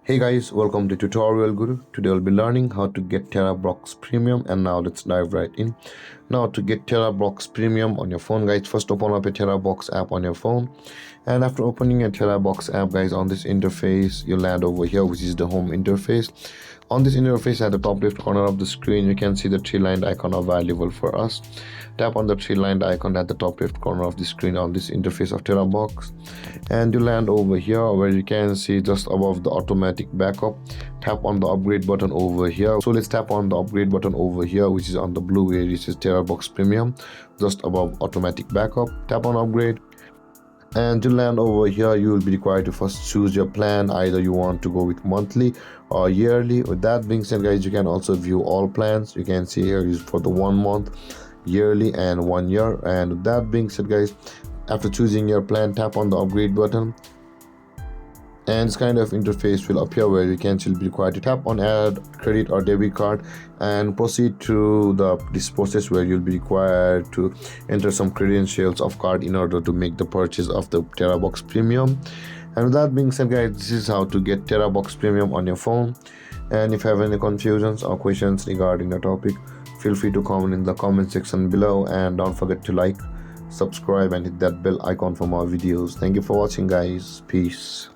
Hey guys, welcome to TutorialGuru. Today we'll be learning how to get Terabox Premium, and now let's dive right in. Now to get Terabox Premium on your phone, guys, first open up a Terabox app on your phone, and after opening a Terabox app, guys, on this interface you land over here, which is the home interface. On this interface, at the top left corner of the screen, you can see the three-lined icon available for us. Tap on the three-lined icon at the top left corner of the screen on this interface of Terabox, and you land over here where you can see just above the automatic backup. Tap on the upgrade button over here. So let's tap on the upgrade button over here, which is on the blue where it says Terabox Premium, just above automatic backup. Tap on upgrade, and to land over here you will be required to first choose your plan. Either you want to go with monthly or yearly. With that being said, guys, you can also view all plans. You can see here is for the 1 month, yearly, and 1 year. And with that being said, guys, after choosing your plan, tap on the upgrade button, and this kind of interface will appear where you can still be required to tap on add credit or debit card and proceed to this process where you'll be required to enter some credentials of card in order to make the purchase of the Terabox Premium. And with that being said, guys, this is how to get Terabox Premium on your phone. And if you have any confusions or questions regarding the topic, feel free to comment in the comment section below, and don't forget to like, subscribe, and hit that bell icon for more videos. Thank you for watching, guys. Peace.